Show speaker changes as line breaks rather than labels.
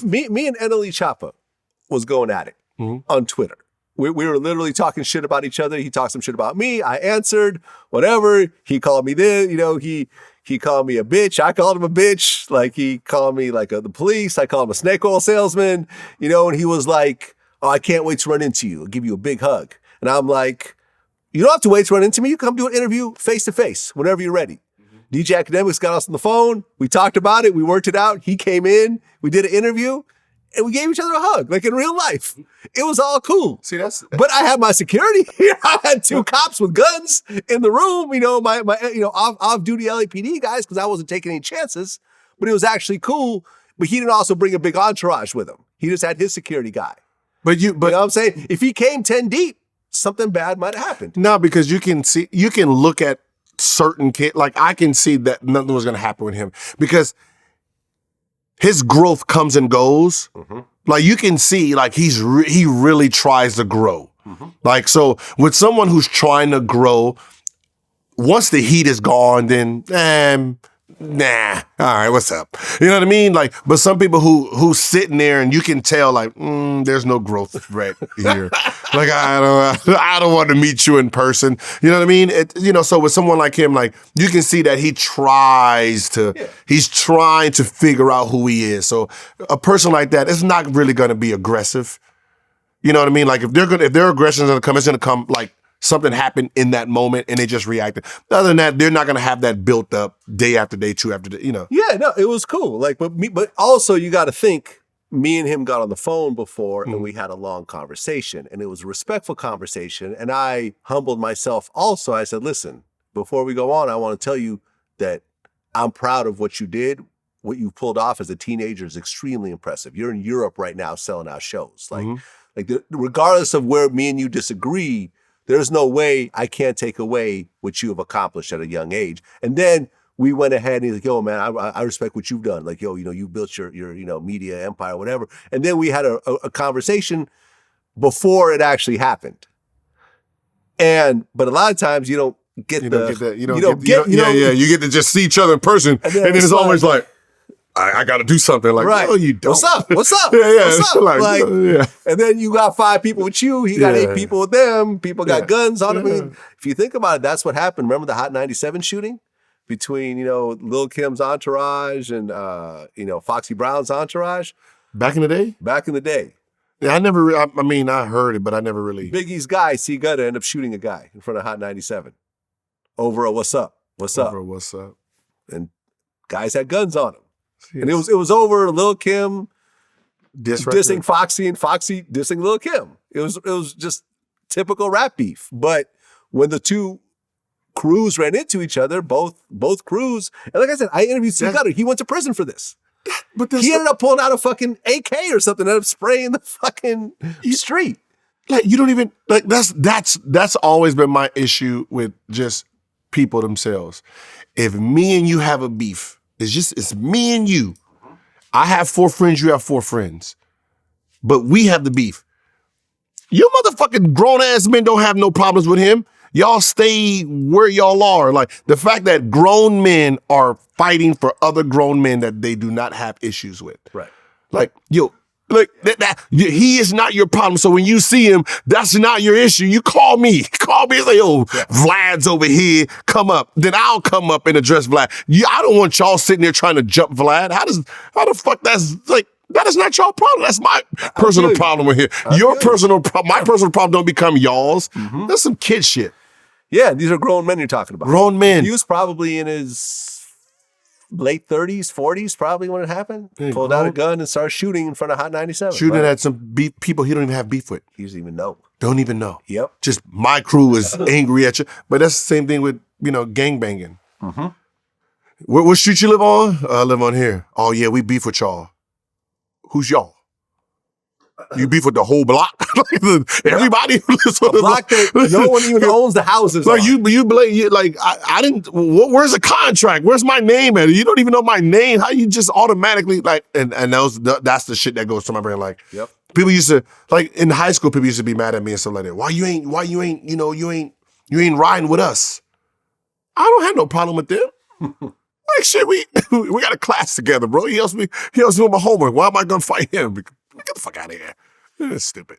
me and NLE Choppa was going at it on Twitter. We were literally talking shit about each other. He talked some shit about me. I answered, whatever. He called me this, he called me a bitch. I called him a bitch. Like, he called me like the police. I called him a snake oil salesman, and he was like, oh, I can't wait to run into you. I'll give you a big hug. And I'm like, you don't have to wait to run into me. You come do an interview face to face whenever you're ready. DJ Academics got us on the phone. We talked about it. We worked it out. He came in. We did an interview. And we gave each other a hug, like in real life. It was all cool.
See,
but I had my security here. I had 2 cops with guns in the room, my off-duty LAPD guys, because I wasn't taking any chances. But it was actually cool. But he didn't also bring a big entourage with him. He just had his security guy. But you know what I'm saying? If he came 10 deep, something bad might have happened.
No, because you can look at certain kids. Like, I can see that nothing was going to happen with him because his growth comes and goes. Like, you can see, like, he really tries to grow. Like, so with someone who's trying to grow, once the heat is gone, then, nah, all right, what's up? You know what I mean? Like, but some people who's sitting there and you can tell, like, there's no growth right here. Like, I don't want to meet you in person. You know what I mean? So with someone like him, like, you can see that he's trying to figure out who he is. So a person like that is not really going to be aggressive. You know what I mean? Like, if their aggression is going to come, it's going to come like something happened in that moment and they just reacted. Other than that, they're not going to have that built up day after day, 2 after day,
Yeah, no, it was cool. Like, but also you got to think, me and him got on the phone before and we had a long conversation and it was a respectful conversation. And I humbled myself also. I said, listen, before we go on, I want to tell you that I'm proud of what you did. What you pulled off as a teenager is extremely impressive. You're in Europe right now selling out shows. Regardless of where me and you disagree, there's no way I can't take away what you have accomplished at a young age. And then we went ahead and he's like, yo, man, I respect what you've done. Like, yo, you built your media empire, whatever. And then we had a conversation before it actually happened. But a lot of times you don't get you get to just see each other in person. And then it's always like, I got to do something. Like, right. No, you don't. What's up?
Yeah.
What's up? Like, and then you got 5 people with you. He got 8 people with them. People got guns on them. I mean, if you think about it, that's what happened. Remember the Hot 97 shooting between, Lil' Kim's entourage and, Foxy Brown's entourage?
Back in the day?
Back in the day.
Yeah, I heard it, but I never really.
Biggie's guy, C. Gutta, ended up shooting a guy in front of Hot 97 over a what's up? And guys had guns on him. Yes. And it was over Lil' Kim dissing Foxy and Foxy dissing Lil' Kim. It was just typical rap beef. But when the 2 crews ran into each other, both crews, and like I said, I interviewed C. Gutta. He went to prison for this. But he ended up pulling out a fucking AK or something, ended up spraying the fucking street.
Like, you don't even like that's always been my issue with just people themselves. If me and you have a beef, it's me and you. I have 4 friends, you have 4 friends. But we have the beef. You motherfucking grown-ass men don't have no problems with him. Y'all stay where y'all are. Like, the fact that grown men are fighting for other grown men that they do not have issues with.
Right.
Like, he is not your problem. So when you see him, that's not your issue. You call me and say, Vlad's over here, come up. Then I'll come up and address Vlad. I don't want y'all sitting there trying to jump Vlad. How the fuck that is not your problem. That's my personal problem with here. My personal problem don't become y'all's. That's some kid shit.
Yeah, these are grown men you're talking about.
Grown men.
He was probably in his late 30s, 40s, probably when it happened. Pulled out a gun and started shooting in front of Hot 97.
Shooting at some people he don't even have beef with.
He doesn't even know.
Don't even know.
Yep.
Just my crew is angry at you. But that's the same thing with, gangbanging. What street you live on? I live on here. Oh, yeah, we beef with y'all. Who's y'all? You beef with the whole block? Everybody who lives on the block
that no one even owns the houses.
Like I didn't. Where's the contract? Where's my name at? You don't even know my name. How you just automatically and that's the shit that goes to my brain. Like, people used to in high school. People used to be mad at me and stuff like that. Why you ain't riding with us? I don't have no problem with them. like, shit, we got a class together, bro. He helps me with my homework. Why am I gonna fight him? Get the fuck out of here. It's stupid.